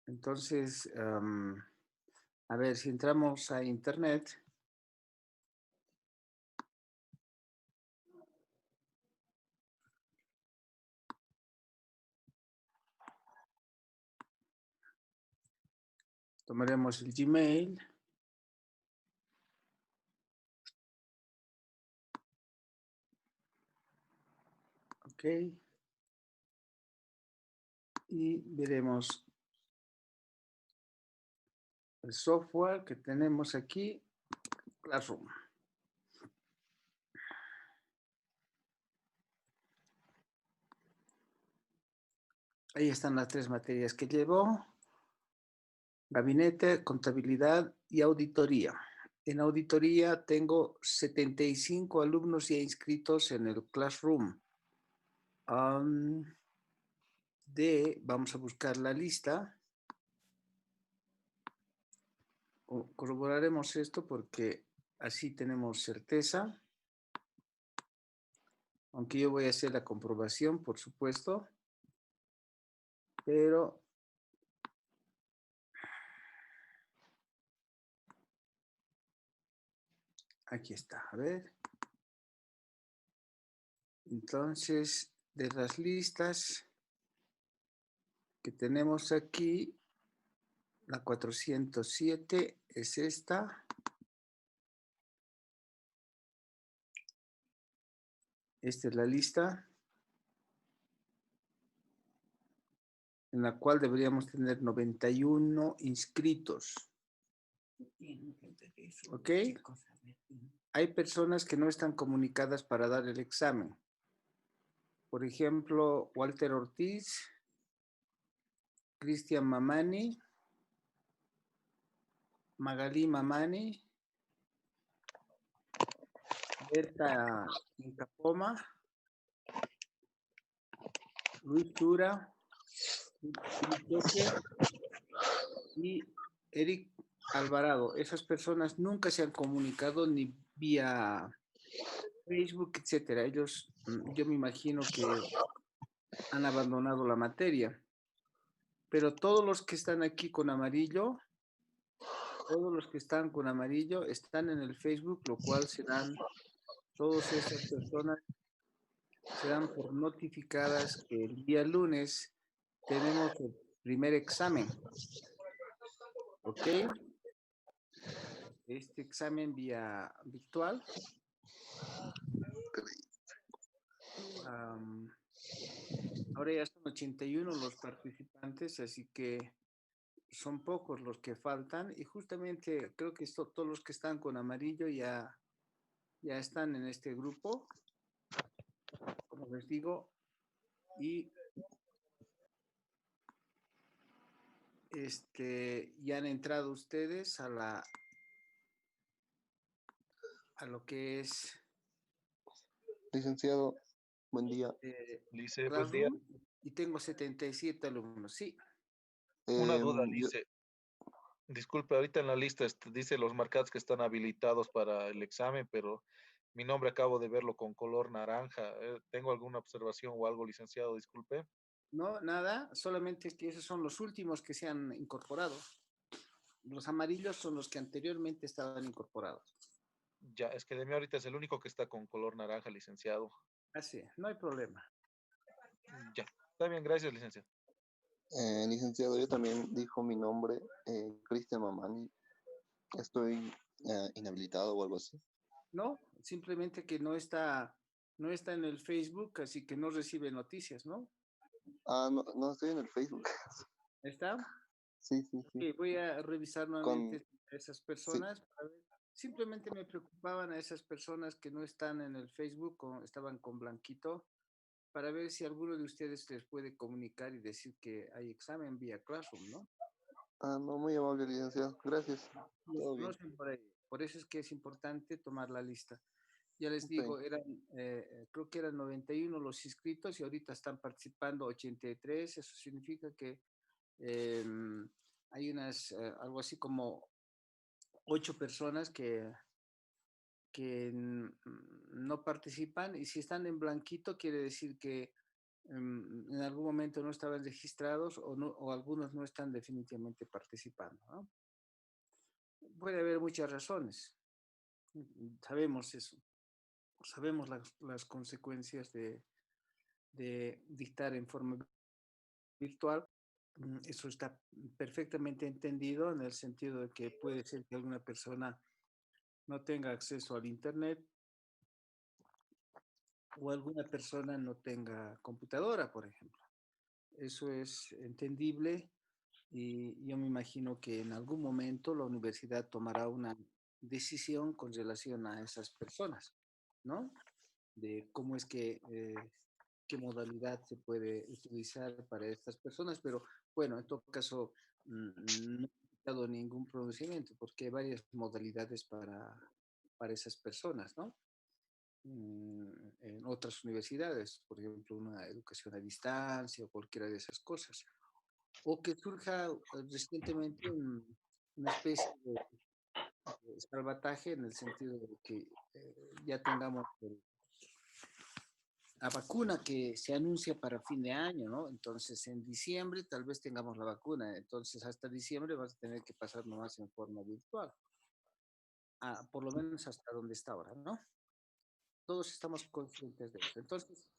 Entonces, a ver, si entramos a internet, tomaremos el Gmail. Ok. Y veremos el software que tenemos aquí, Classroom. Ahí están las tres materias que llevo: gabinete, contabilidad y auditoría. En auditoría tengo 75 alumnos ya inscritos en el Classroom. Vamos a buscar la lista. Corroboraremos esto porque así tenemos certeza. Aunque yo voy a hacer la comprobación, por supuesto. Pero aquí está, a ver. Entonces, de las listas que tenemos aquí, la 407 es esta. Esta es la lista en la cual deberíamos tener 91 inscritos. ¿Ok? Hay personas que no están comunicadas para dar el examen. Por ejemplo, Walter Ortiz, Cristian Mamani, Magalí Mamani, Berta Incapoma, Luis Tura, y Eric Alvarado. Esas personas nunca se han comunicado ni vía Facebook, etcétera. Ellos, yo me imagino que han abandonado la materia. Pero todos los que están aquí con amarillo, todos los que están con amarillo están en el Facebook, lo cual serán, todas esas personas serán por notificadas que el día lunes tenemos el primer examen. ¿Ok? Este examen vía virtual. Ahora ya son 81 los participantes, así que son pocos los que faltan y justamente creo que todos los que están con amarillo ya están en este grupo, como les digo, y ya han entrado ustedes a lo que es Licenciado, buen día. Lice, buen día. Classroom, y tengo 77 alumnos, sí. Una duda, Yo, Lice. Disculpe, ahorita en la lista dice los marcados que están habilitados para el examen, pero mi nombre acabo de verlo con color naranja. ¿Tengo alguna observación o algo, licenciado? Disculpe. No, nada, solamente es que esos son los últimos que se han incorporado. Los amarillos son los que anteriormente estaban incorporados. Ya, es que de mí ahorita es el único que está con color naranja, licenciado. Así, no hay problema. Ya, está bien, gracias, licenciado. licenciado, yo también dijo mi nombre, Cristian Mamani. Estoy inhabilitado o algo así. No, simplemente que no está en el Facebook, así que no recibe noticias, ¿no? No, no estoy en el Facebook. ¿Está? Sí, sí, sí. Ok, voy a revisar Con, nuevamente a esas sí, personas para ver. Simplemente me preocupaban a esas personas que no están en el Facebook, estaban con blanquito, para ver si alguno de ustedes les puede comunicar y decir que hay examen vía Classroom, ¿no? no, muy amable, licenciado. Gracias. Los Todo bien. conocen por ahí. Por eso es que es importante tomar la lista. Ya les Está bien. digo, creo que eran 91 los inscritos y ahorita están participando 83. Eso significa que eh, hay algo así como 8 personas que no participan, y si están en blanquito quiere decir que en algún momento no estaban registrados o algunos no están definitivamente participando, ¿no? Puede haber muchas razones. Sabemos eso. Sabemos las consecuencias de dictar en forma virtual. Eso está perfectamente entendido en el sentido de que puede ser que alguna persona no tenga acceso al Internet o alguna persona no tenga computadora, por ejemplo. Eso es entendible y yo me imagino que en algún momento la universidad tomará una decisión con relación a esas personas, ¿no? De cómo es que, qué modalidad se puede utilizar para estas personas, pero bueno, en todo caso, no he dado ningún pronunciamiento porque hay varias modalidades para esas personas, ¿no? En otras universidades, por ejemplo, una educación a distancia o cualquiera de esas cosas. O que surja recientemente una especie de salvataje en el sentido de que ya tengamos la vacuna que se anuncia para fin de año, ¿no? Entonces, en diciembre tal vez tengamos la vacuna. Entonces, hasta diciembre vas a tener que pasar nomás en forma virtual. Por lo menos hasta donde está ahora, ¿no? Todos estamos conscientes de eso. Entonces,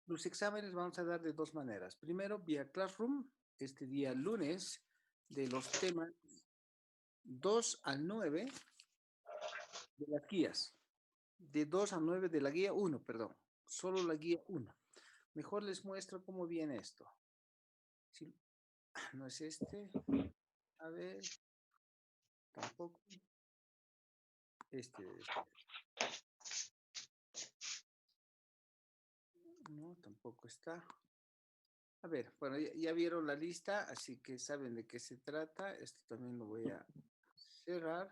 los exámenes vamos a dar de dos maneras. Primero, vía Classroom, este día lunes, de los temas 2 al 9 de las guías. De 2 a 9 de la guía 1, perdón. Solo la guía 1. Mejor les muestro cómo viene esto. Si, no es este. A ver. Tampoco. Este. No, tampoco está. A ver, bueno, ya vieron la lista, así que saben de qué se trata. Esto también lo voy a cerrar.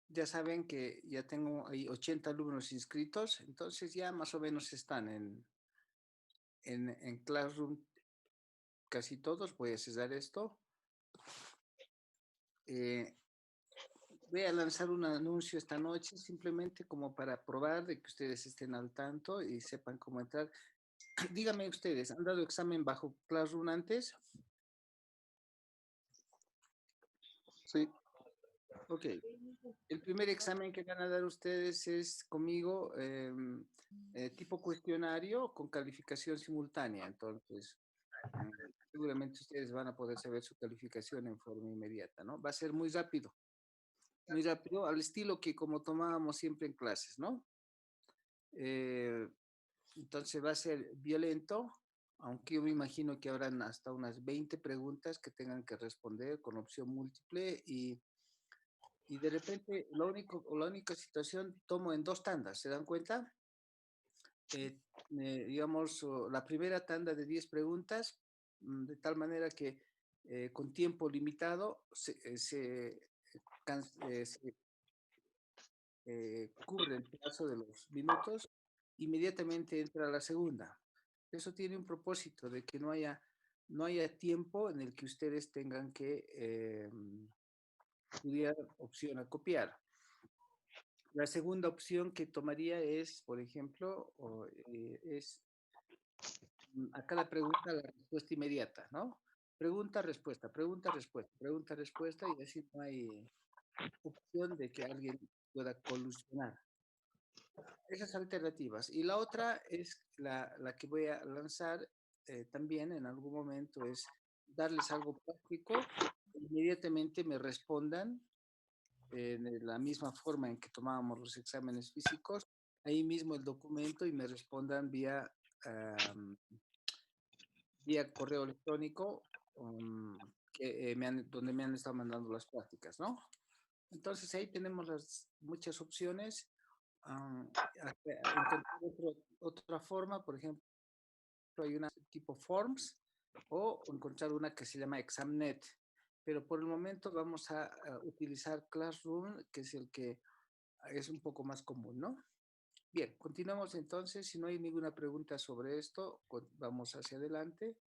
Ya saben que ya tengo ahí 80 alumnos inscritos, entonces ya más o menos están en Classroom casi todos. Voy a cerrar esto. Voy a lanzar un anuncio esta noche simplemente como para probar de que ustedes estén al tanto y sepan cómo entrar. Díganme ustedes, ¿han dado examen bajo Classroom antes? Sí, Ok. El primer examen que van a dar ustedes es conmigo, tipo cuestionario con calificación simultánea. Entonces, mm, seguramente ustedes van a poder saber su calificación en forma inmediata, ¿no? Va a ser muy rápido, al estilo que como tomábamos siempre en clases, ¿no? Eh, entonces va a ser violento, aunque yo me imagino que habrán hasta unas 20 preguntas que tengan que responder con opción múltiple y de repente la única situación tomo en dos tandas, ¿se dan cuenta? Digamos, la primera tanda de 10 preguntas, de tal manera que con tiempo limitado se cubre el plazo de los minutos, inmediatamente entra la segunda. Eso tiene un propósito de que no haya tiempo en el que ustedes tengan que estudiar opción a copiar. La segunda opción que tomaría es, por ejemplo, a cada pregunta la respuesta inmediata, ¿no? Pregunta, respuesta, pregunta, respuesta, pregunta, respuesta, y así no hay opción de que alguien pueda colusionar. Esas alternativas. Y la otra es la que voy a lanzar también en algún momento, es darles algo práctico, inmediatamente me respondan en la misma forma en que tomábamos los exámenes físicos, ahí mismo el documento y me respondan vía correo electrónico donde me han estado mandando las prácticas, ¿no? Entonces ahí tenemos las muchas opciones. Encontrar otra forma, por ejemplo, hay una tipo Forms o encontrar una que se llama Examnet, pero por el momento vamos a utilizar Classroom, que es el que es un poco más común, ¿no? Bien, continuamos entonces. Si no hay ninguna pregunta sobre esto, vamos hacia adelante.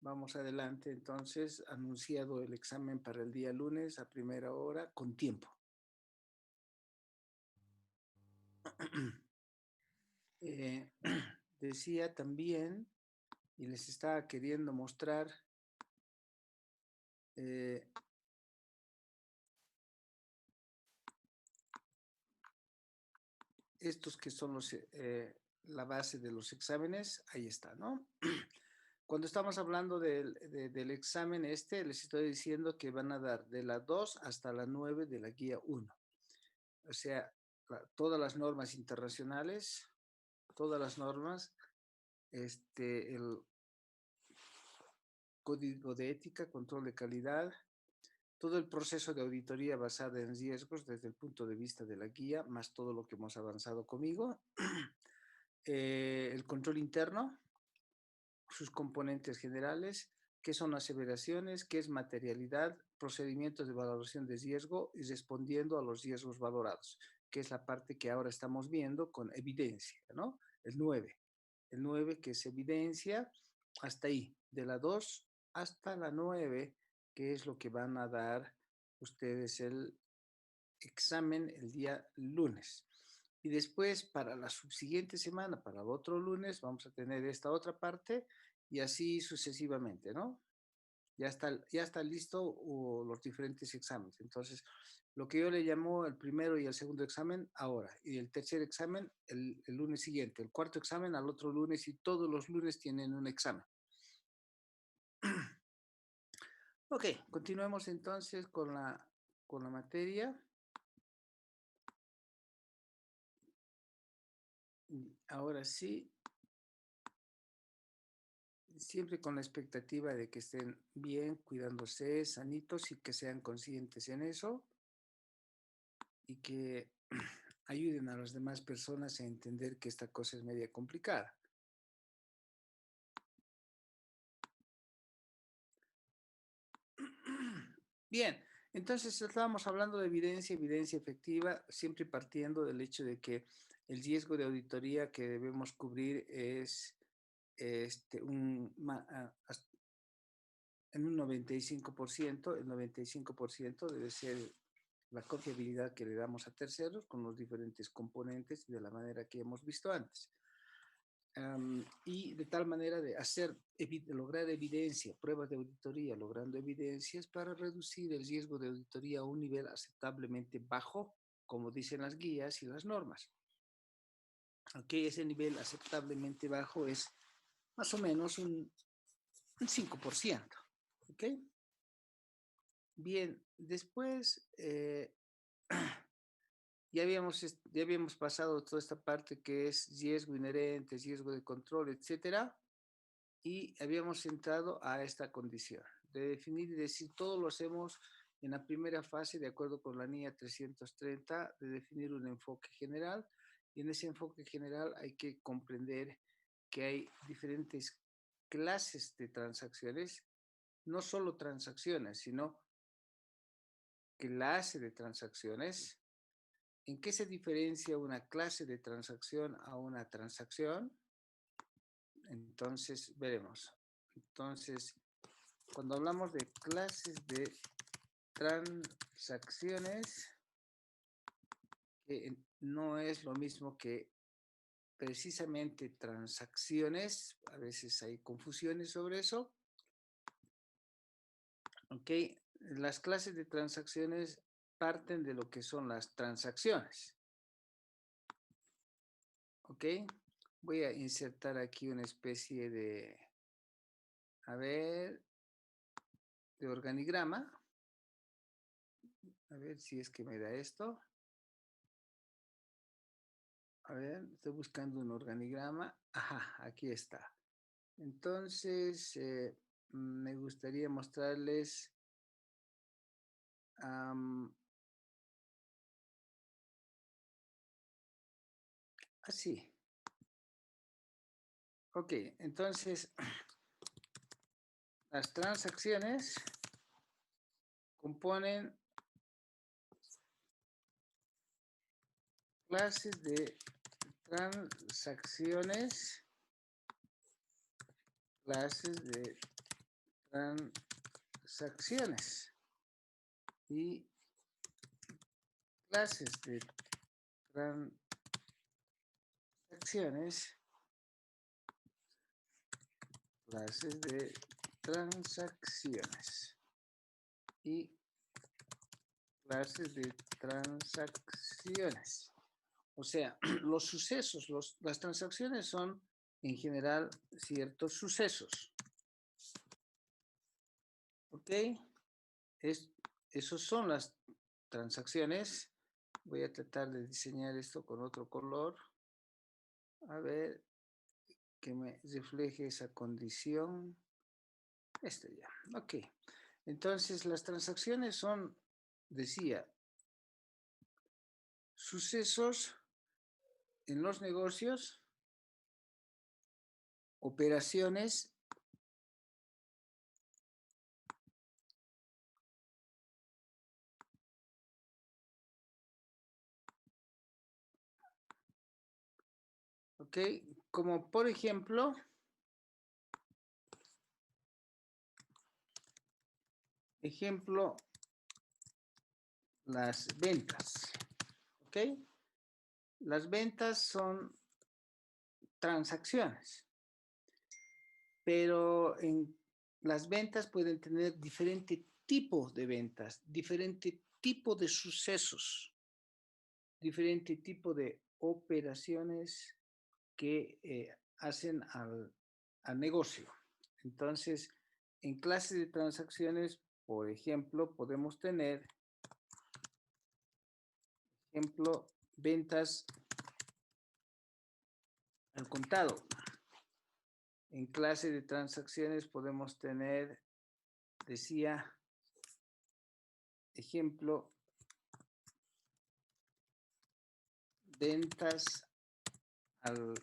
Vamos adelante, entonces, anunciado el examen para el día lunes a primera hora, con tiempo. Decía también, y les estaba queriendo mostrar, estos que son la base de los exámenes, ahí está, ¿no? Cuando estamos hablando del examen les estoy diciendo que van a dar de la 2 hasta la 9 de la guía 1. O sea, todas las normas internacionales, todas las normas, el código de ética, control de calidad, todo el proceso de auditoría basada en riesgos desde el punto de vista de la guía, más todo lo que hemos avanzado conmigo, el control interno, sus componentes generales, qué son aseveraciones, qué es materialidad, procedimientos de valoración de riesgo y respondiendo a los riesgos valorados, que es la parte que ahora estamos viendo con evidencia, ¿no? El 9 que es evidencia, hasta ahí, de la 2 hasta la 9, que es lo que van a dar ustedes el examen el día lunes. Y después, para la subsiguiente semana, para el otro lunes, vamos a tener esta otra parte y así sucesivamente, ¿no? Ya está listo los diferentes exámenes. Entonces, lo que yo le llamo el primero y el segundo examen ahora, y el tercer examen el lunes siguiente, el cuarto examen al otro lunes, y todos los lunes tienen un examen. Ok, continuemos entonces con la materia. Ahora sí, siempre con la expectativa de que estén bien, cuidándose, sanitos y que sean conscientes en eso y que ayuden a las demás personas a entender que esta cosa es media complicada. Bien, entonces estábamos hablando de evidencia efectiva, siempre partiendo del hecho de que el riesgo de auditoría que debemos cubrir es en un 95%, el 95% debe ser la confiabilidad que le damos a terceros con los diferentes componentes de la manera que hemos visto antes. Y de tal manera de lograr evidencia, pruebas de auditoría, logrando evidencias para reducir el riesgo de auditoría a un nivel aceptablemente bajo, como dicen las guías y las normas. Aunque ese nivel aceptablemente bajo es más o menos un 5%. ¿Ok? Bien, después ya habíamos pasado toda esta parte que es riesgo inherente, riesgo de control, etcétera, y habíamos entrado a esta condición de definir y decir, todo lo hacemos en la primera fase de acuerdo con la NIA 330, de definir un enfoque general, y en ese enfoque general hay que comprender que hay diferentes clases de transacciones, no solo transacciones, sino clase de transacciones. ¿En qué se diferencia una clase de transacción a una transacción? Entonces, veremos. Entonces, cuando hablamos de clases de transacciones, no es lo mismo que precisamente transacciones, a veces hay confusiones sobre eso. Ok, las clases de transacciones parten de lo que son las transacciones. Ok, voy a insertar aquí una especie de, de organigrama. A ver si es que me da esto. A ver, estoy buscando un organigrama. Ajá, aquí está. Entonces, me gustaría mostrarles así. Ok, entonces, las transacciones componen clases de transacciones, clases de transacciones y clases de transacciones, clases de transacciones y clases de transacciones. O sea, los sucesos, las transacciones son en general ciertos sucesos. ¿Ok? Esos son las transacciones. Voy a tratar de diseñar esto con otro color. A ver que me refleje esa condición. Este ya. Ok. Entonces, las transacciones son, decía, sucesos en los negocios, operaciones ¿ok? Como por ejemplo, las ventas, ¿ok? Las ventas son transacciones, pero en las ventas pueden tener diferente tipo de ventas, diferente tipo de sucesos, diferente tipo de operaciones que hacen al negocio. Entonces, en clases de transacciones, por ejemplo, podemos tener, ventas al contado. En clase de transacciones podemos tener, decía, ejemplo, ventas al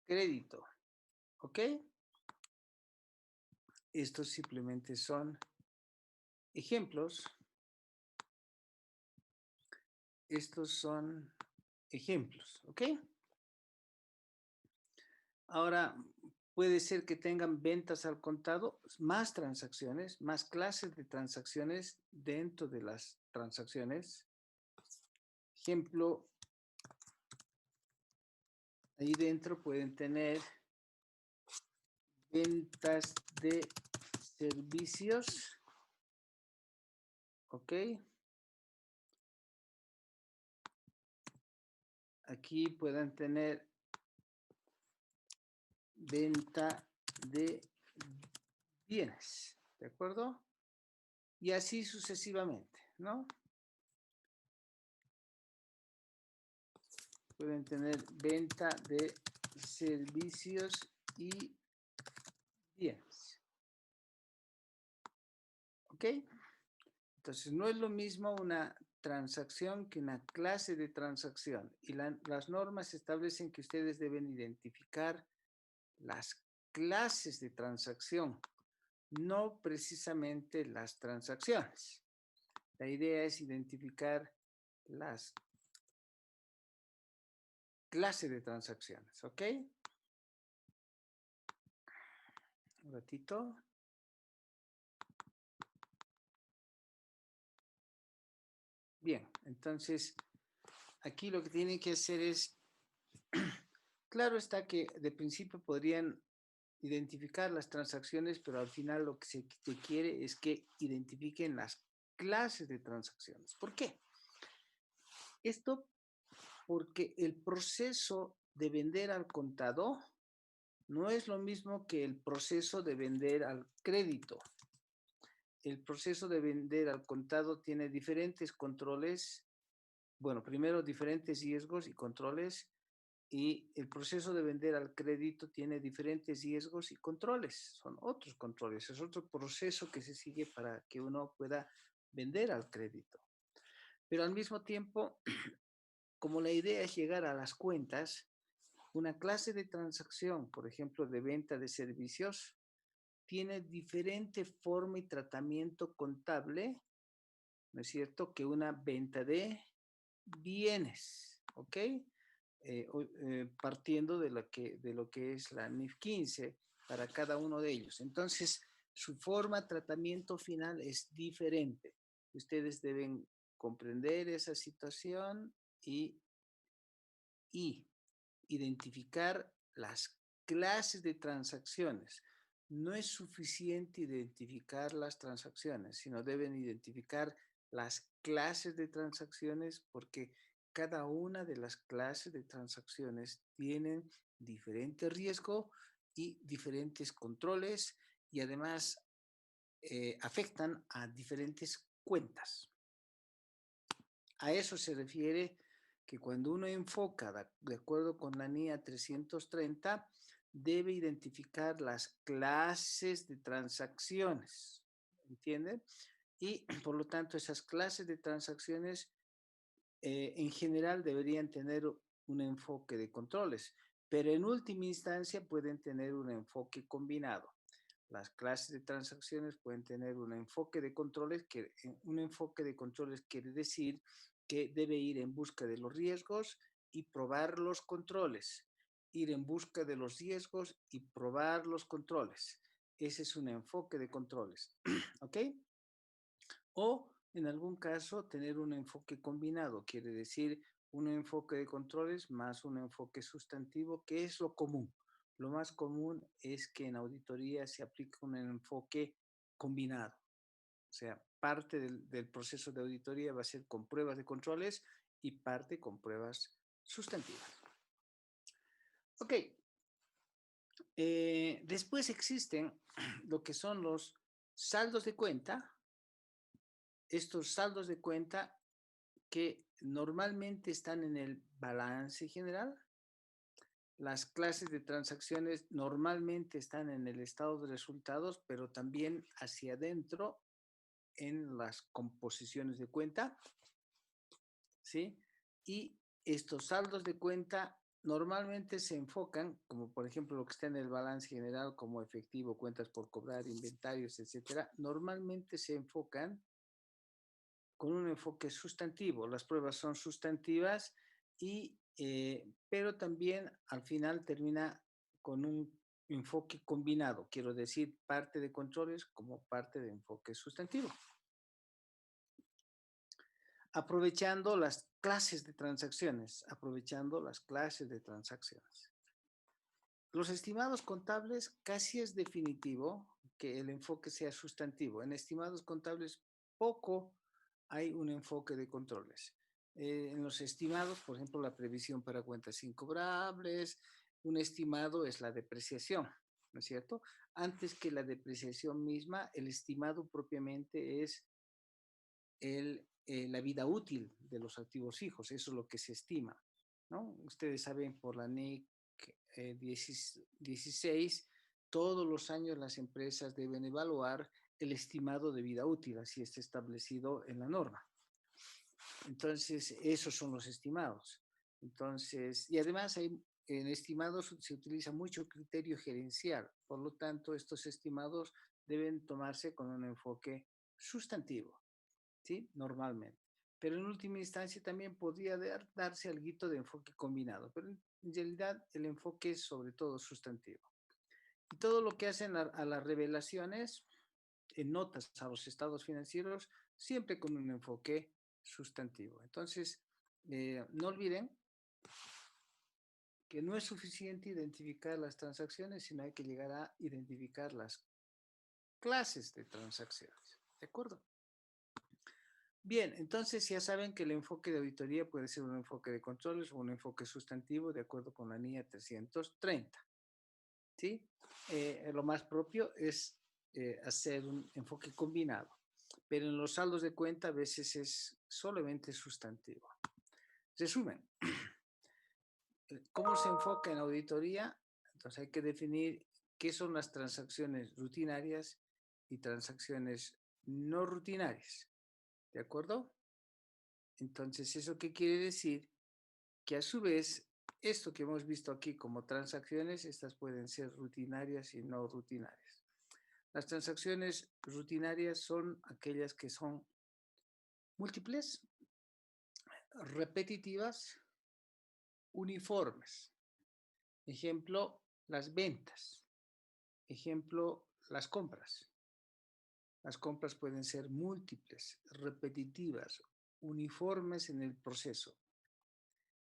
crédito. ¿Ok? Estos simplemente son ejemplos. Estos son ejemplos. ¿Ok? Ahora, puede ser que tengan ventas al contado, más transacciones, más clases de transacciones dentro de las transacciones. Ejemplo, ahí dentro pueden tener ventas de servicios, ¿ok? Aquí pueden tener venta de bienes, ¿de acuerdo? Y así sucesivamente, ¿no? Pueden tener venta de servicios y bienes. ¿Ok? Entonces, no es lo mismo una transacción que una clase de transacción. Y las normas establecen que ustedes deben identificar las clases de transacción, no precisamente las transacciones. La idea es identificar las clases de transacciones, ¿ok? Un ratito. Bien, entonces, aquí lo que tienen que hacer es, claro está que de principio podrían identificar las transacciones, pero al final lo que se quiere es que identifiquen las clases de transacciones. ¿Por qué? Esto porque el proceso de vender al contado no es lo mismo que el proceso de vender al crédito. El proceso de vender al contado tiene diferentes controles, bueno, primero diferentes riesgos y controles, y el proceso de vender al crédito tiene diferentes riesgos y controles, son otros controles, es otro proceso que se sigue para que uno pueda vender al crédito. Pero al mismo tiempo, como la idea es llegar a las cuentas, una clase de transacción, por ejemplo, de venta de servicios, tiene diferente forma y tratamiento contable, ¿no es cierto?, que una venta de bienes, ¿ok? Partiendo de lo que es la NIF 15, para cada uno de ellos. Entonces, su forma de tratamiento final es diferente. Ustedes deben comprender esa situación y identificar las clases de transacciones. No es suficiente identificar las transacciones, sino deben identificar las clases de transacciones porque cada una de las clases de transacciones tienen diferente riesgo y diferentes controles y además afectan a diferentes cuentas. A eso se refiere que cuando uno enfoca de acuerdo con la NIA 330, debe identificar las clases de transacciones, ¿entienden? Y por lo tanto esas clases de transacciones en general deberían tener un enfoque de controles, pero en última instancia pueden tener un enfoque combinado. Las clases de transacciones pueden tener un enfoque de controles, que un enfoque de controles quiere decir que debe ir en busca de los riesgos y probar los controles. Ir en busca de los riesgos y probar los controles. Ese es un enfoque de controles. ¿Ok? O en algún caso tener un enfoque combinado, quiere decir un enfoque de controles más un enfoque sustantivo, que es lo común. Lo más común es que en auditoría se aplique un enfoque combinado. O sea, parte del proceso de auditoría va a ser con pruebas de controles y parte con pruebas sustantivas. Ok. Después existen lo que son los saldos de cuenta. Estos saldos de cuenta que normalmente están en el balance general. Las clases de transacciones normalmente están en el estado de resultados, pero también hacia adentro en las composiciones de cuenta, ¿sí? Y estos saldos de cuenta normalmente se enfocan, como por ejemplo lo que está en el balance general, como efectivo, cuentas por cobrar, inventarios, etcétera, normalmente se enfocan con un enfoque sustantivo. Las pruebas son sustantivas, pero también al final termina con un enfoque combinado, quiero decir, parte de controles como parte de enfoque sustantivo. Aprovechando las clases de transacciones, Los estimados contables casi es definitivo que el enfoque sea sustantivo. En estimados contables poco hay un enfoque de controles. En los estimados, por ejemplo, la previsión para cuentas incobrables, un estimado es la depreciación, ¿no es cierto? Antes que la depreciación misma, el estimado propiamente es la vida útil de los activos fijos, eso es lo que se estima, ¿no? Ustedes saben por la NIC 16, todos los años las empresas deben evaluar el estimado de vida útil, así está establecido en la norma. Entonces, esos son los estimados. Entonces, y además en estimados se utiliza mucho criterio gerencial, por lo tanto, estos estimados deben tomarse con un enfoque sustantivo, ¿sí? Normalmente. Pero en última instancia también podría darse algo de enfoque combinado, pero en realidad el enfoque es sobre todo sustantivo. Y todo lo que hacen a las revelaciones, en notas a los estados financieros, siempre con un enfoque sustantivo. Entonces, no olviden que no es suficiente identificar las transacciones, sino hay que llegar a identificar las clases de transacciones. ¿De acuerdo? Bien, entonces ya saben que el enfoque de auditoría puede ser un enfoque de controles o un enfoque sustantivo de acuerdo con la NIA 330. ¿Sí? Lo más propio es hacer un enfoque combinado, pero en los saldos de cuenta a veces es solamente sustantivo. Resumen, ¿cómo se enfoca en auditoría? Entonces hay que definir qué son las transacciones rutinarias y transacciones no rutinarias. ¿De acuerdo? Entonces, ¿eso qué quiere decir? Que a su vez, esto que hemos visto aquí como transacciones, estas pueden ser rutinarias y no rutinarias. Las transacciones rutinarias son aquellas que son múltiples, repetitivas, uniformes. Ejemplo, las ventas. Ejemplo, las compras. Las compras pueden ser múltiples, repetitivas, uniformes en el proceso.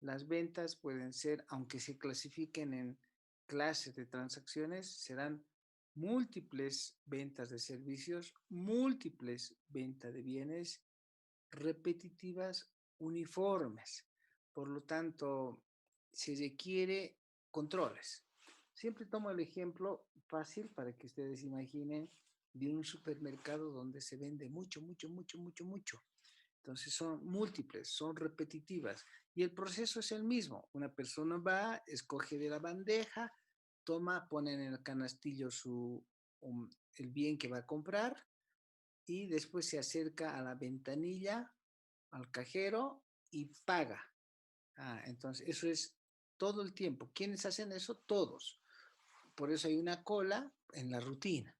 Las ventas pueden ser, aunque se clasifiquen en clases de transacciones, serán múltiples ventas de servicios, múltiples ventas de bienes, repetitivas, uniformes. Por lo tanto, se requiere controles. Siempre tomo el ejemplo fácil para que ustedes imaginen de un supermercado donde se vende mucho, mucho, mucho, mucho, mucho. Entonces son múltiples, son repetitivas y el proceso es el mismo. Una persona va, escoge de la bandeja, toma, pone en el canastillo el bien que va a comprar y después se acerca a la ventanilla, al cajero y paga. Entonces eso es todo el tiempo. ¿Quiénes hacen eso? Todos. Por eso hay una cola en la rutina,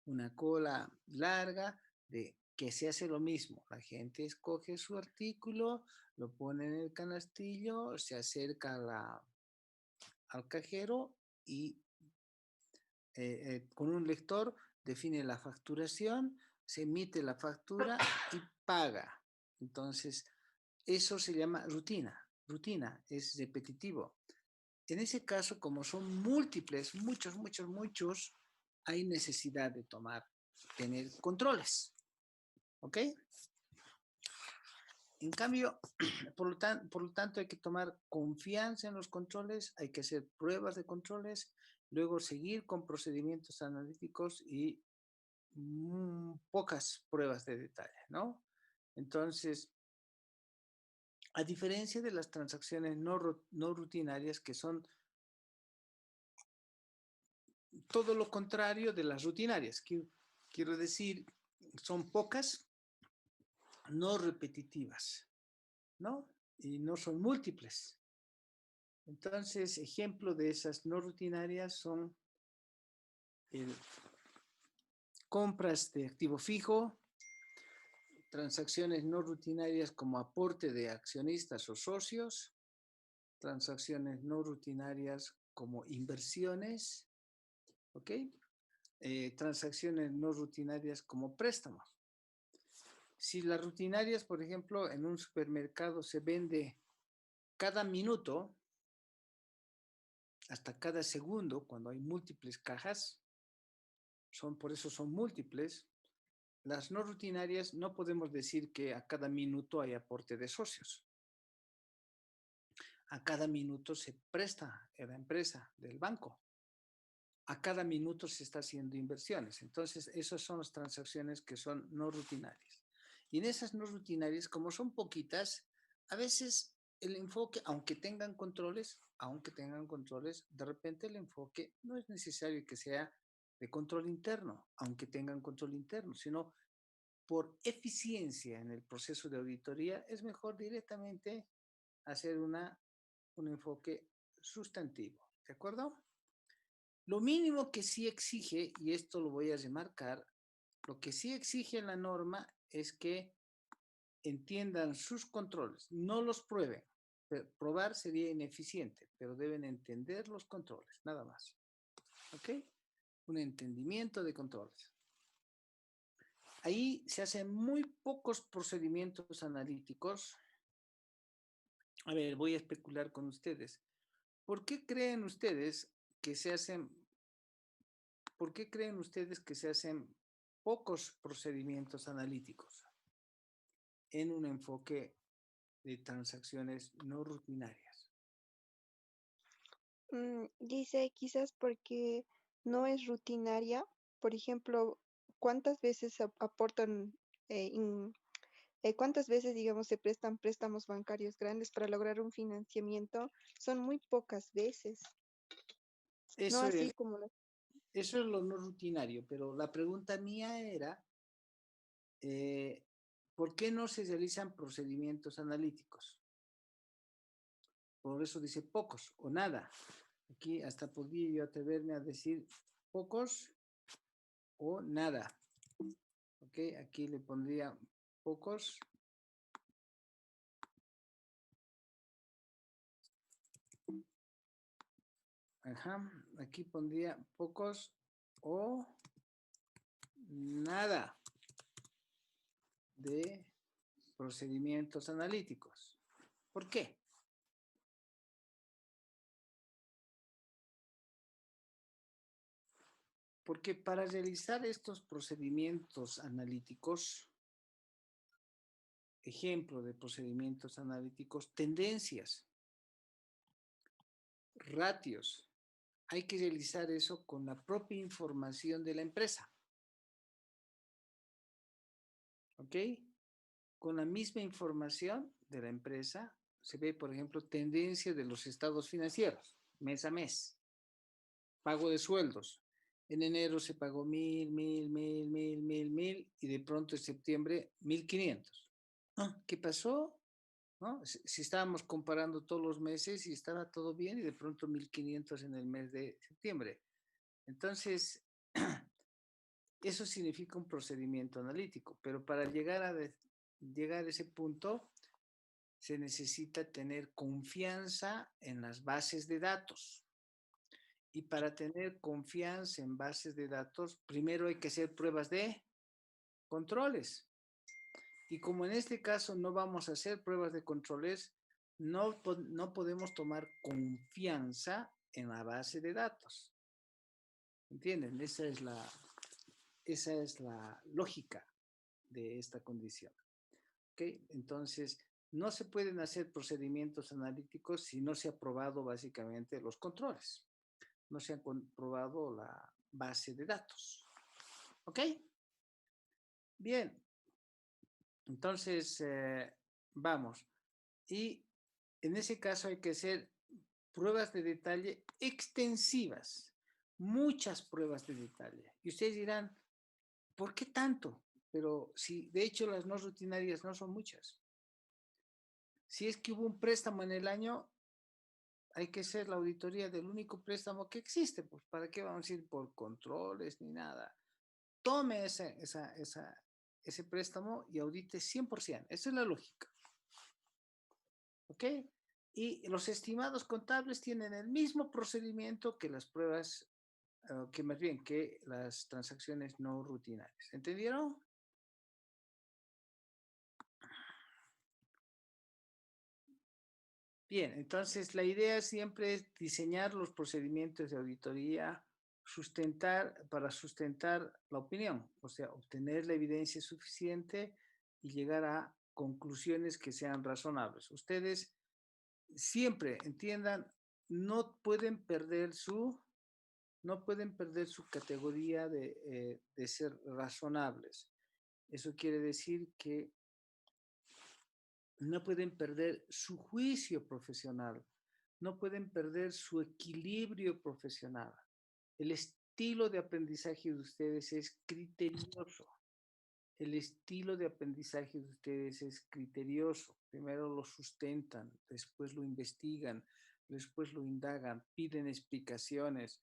una cola larga de que se hace lo mismo. La gente escoge su artículo, lo pone en el canastillo, se acerca al cajero y con un lector define la facturación, se emite la factura y paga. Entonces, eso se llama rutina. Rutina es repetitivo. En ese caso, como son múltiples, muchos, muchos, muchos, hay necesidad de tener controles. ¿Ok? En cambio, por lo tanto, hay que tomar confianza en los controles, hay que hacer pruebas de controles, luego seguir con procedimientos analíticos y pocas pruebas de detalle, ¿no? Entonces, a diferencia de las transacciones no rutinarias, que son todo lo contrario de las rutinarias, quiero decir, son pocas, no repetitivas, ¿no? Y no son múltiples. Entonces, ejemplo de esas no rutinarias son compras de activo fijo, transacciones no rutinarias como aporte de accionistas o socios, transacciones no rutinarias como inversiones, ¿ok? Transacciones no rutinarias como préstamos. Si las rutinarias, por ejemplo, en un supermercado se vende cada minuto, hasta cada segundo, cuando hay múltiples cajas, por eso son múltiples. Las no rutinarias no podemos decir que a cada minuto hay aporte de socios. A cada minuto se presta a la empresa del banco. A cada minuto se está haciendo inversiones. Entonces, esas son las transacciones que son no rutinarias. Y en esas no rutinarias, como son poquitas, a veces el enfoque, aunque tengan controles, de repente el enfoque no es necesario que sea de control interno, aunque tengan control interno, sino por eficiencia en el proceso de auditoría, es mejor directamente hacer un enfoque sustantivo. ¿De acuerdo? Lo mínimo que sí exige, y esto lo voy a remarcar, lo que sí exige la norma es que entiendan sus controles, no los prueben. Probar sería ineficiente, pero deben entender los controles, nada más. ¿Ok? Un entendimiento de controles. Ahí se hacen muy pocos procedimientos analíticos. A ver, voy a especular con ustedes. ¿Por qué creen ustedes que se hacen pocos procedimientos analíticos en un enfoque de transacciones no rutinarias? Dice quizás porque no es rutinaria. Por ejemplo, ¿cuántas veces aportan, cuántas veces, digamos, se prestan préstamos bancarios grandes para lograr un financiamiento? Son muy pocas veces, no Eso así es, como eso es lo no rutinario, pero la pregunta mía era, eh, ¿por qué no se realizan procedimientos analíticos? Por eso dice pocos o nada. Aquí hasta podría yo atreverme a decir pocos o nada. Ok, aquí le pondría pocos. Ajá, aquí pondría pocos o nada de procedimientos analíticos. ¿Por qué? Porque para realizar estos procedimientos analíticos, ejemplo de procedimientos analíticos, tendencias, ratios, hay que realizar eso con la propia información de la empresa. ¿Ok? Con la misma información de la empresa se ve, por ejemplo, tendencia de los estados financieros, mes a mes, pago de sueldos. En enero se pagó 1.000, y de pronto en septiembre 1.500. ¿Qué pasó? ¿No? Si estábamos comparando todos los meses y estaba todo bien y de pronto 1.500 en el mes de septiembre. Entonces, eso significa un procedimiento analítico, pero para llegar a ese punto se necesita tener confianza en las bases de datos. Y para tener confianza en bases de datos, primero hay que hacer pruebas de controles. Y como en este caso no vamos a hacer pruebas de controles, no podemos tomar confianza en la base de datos. ¿Entienden? Esa es la lógica de esta condición. ¿Ok? Entonces, no se pueden hacer procedimientos analíticos si no se ha probado básicamente los controles. No se ha comprobado la base de datos. ¿Ok? Bien. Entonces, vamos. Y en ese caso hay que hacer pruebas de detalle extensivas. Muchas pruebas de detalle. Y ustedes dirán, ¿por qué tanto? Pero si de hecho las no rutinarias no son muchas. Si es que hubo un préstamo en el año, hay que hacer la auditoría del único préstamo que existe, pues ¿para qué vamos a ir por controles ni nada? Tome ese préstamo y audite 100%. Esa es la lógica. ¿Ok? Y los estimados contables tienen el mismo procedimiento que las pruebas, que más bien que las transacciones no rutinarias. ¿Entendieron? Bien, entonces la idea siempre es diseñar los procedimientos de auditoría, para sustentar la opinión, o sea, obtener la evidencia suficiente y llegar a conclusiones que sean razonables. Ustedes siempre entiendan, no pueden perder su categoría de ser razonables. Eso quiere decir que no pueden perder su juicio profesional, no pueden perder su equilibrio profesional. El estilo de aprendizaje de ustedes es criterioso. El estilo de aprendizaje de ustedes es criterioso. Primero lo sustentan, después lo investigan, después lo indagan, piden explicaciones.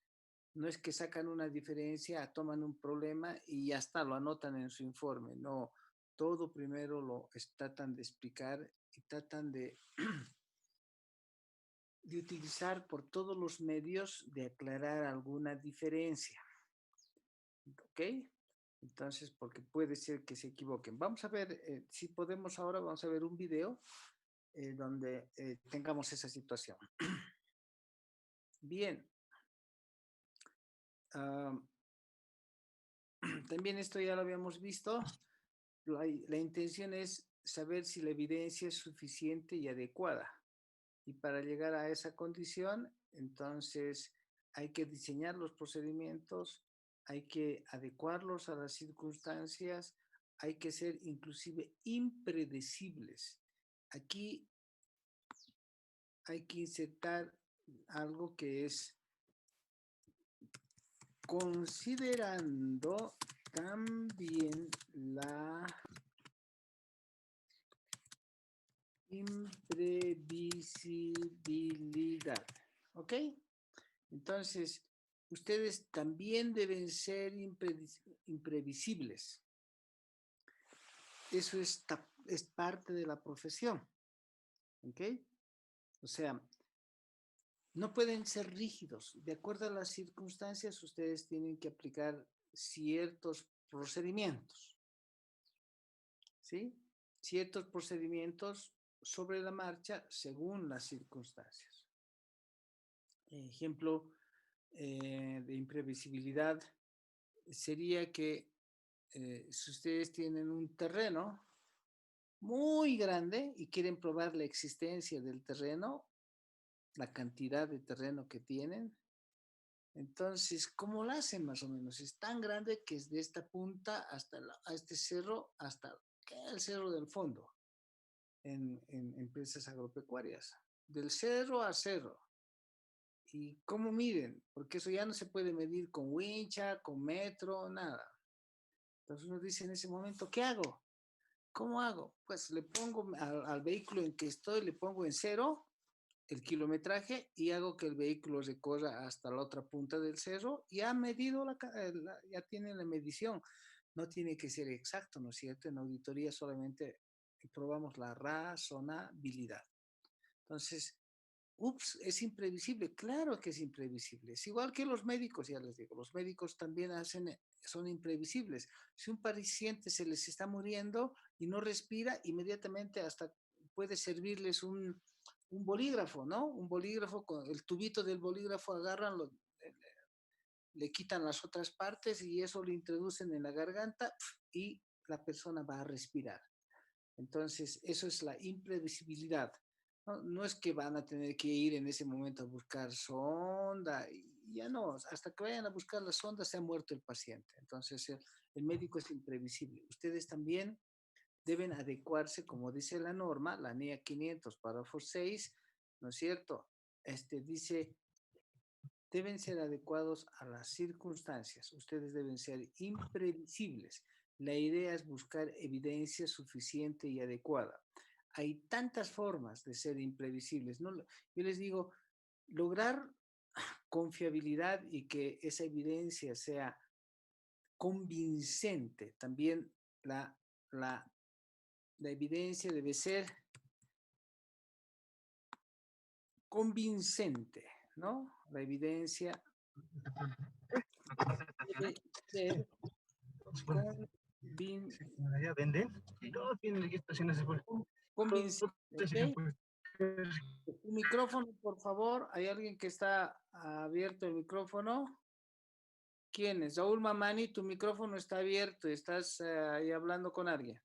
No es que sacan una diferencia, toman un problema y ya está, lo anotan en su informe. No, todo primero lo tratan de explicar y tratan de utilizar por todos los medios de aclarar alguna diferencia. ¿Ok? Entonces, porque puede ser que se equivoquen. Vamos a ver, si podemos ahora, vamos a ver un video donde tengamos esa situación. Bien. También esto ya lo habíamos visto. La intención es saber si la evidencia es suficiente y adecuada. Y para llegar a esa condición, entonces hay que diseñar los procedimientos, hay que adecuarlos a las circunstancias, hay que ser inclusive impredecibles. Aquí hay que insertar algo que es considerando también la imprevisibilidad. ¿Ok? Entonces, ustedes también deben ser imprevisibles. Eso es parte de la profesión. ¿Ok? O sea, no pueden ser rígidos. De acuerdo a las circunstancias, ustedes tienen que aplicar ciertos procedimientos, ¿sí? Ciertos procedimientos sobre la marcha según las circunstancias. Ejemplo de imprevisibilidad sería que si ustedes tienen un terreno muy grande y quieren probar la existencia del terreno, la cantidad de terreno que tienen, entonces, ¿cómo lo hacen más o menos? Es tan grande que es de esta punta hasta a este cerro, hasta el cerro del fondo en empresas agropecuarias. Del cerro a cerro. ¿Y cómo miden? Porque eso ya no se puede medir con wincha, con metro, nada. Entonces uno dice en ese momento, ¿qué hago? ¿Cómo hago? Pues le pongo al vehículo en que estoy, le pongo en cero el kilometraje y hago que el vehículo recorra hasta la otra punta del cerro y ha medido, ya tiene la medición. No tiene que ser exacto, ¿no es cierto? En auditoría solamente probamos la razonabilidad. Entonces, ups, es imprevisible. Claro que es imprevisible. Es igual que los médicos, ya les digo. Los médicos también son imprevisibles. Si un paciente se les está muriendo y no respira, inmediatamente hasta puede servirles un bolígrafo, ¿no? Un bolígrafo, con el tubito del bolígrafo agarran, le quitan las otras partes y eso lo introducen en la garganta y la persona va a respirar. Entonces, eso es la imprevisibilidad. No, no es que van a tener que ir en ese momento a buscar sonda, y ya no, hasta que vayan a buscar la sonda se ha muerto el paciente. Entonces, el médico es imprevisible. Ustedes también deben adecuarse, como dice la norma, la NEA 500, párrafo 6, ¿no es cierto? Dice, deben ser adecuados a las circunstancias. Ustedes deben ser imprevisibles. La idea es buscar evidencia suficiente y adecuada. Hay tantas formas de ser imprevisibles, ¿no? Yo les digo, lograr confiabilidad y que esa evidencia sea convincente. También la evidencia debe ser convincente, ¿no? La evidencia debe ser Allá venden y todos tienen registraciones convincente, ¿ok? Tu micrófono, por favor. ¿Hay alguien que está abierto el micrófono? ¿Quién es? Saúl Mamani, tu micrófono está abierto. Estás ahí hablando con alguien.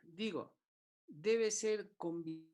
Digo, debe ser convincente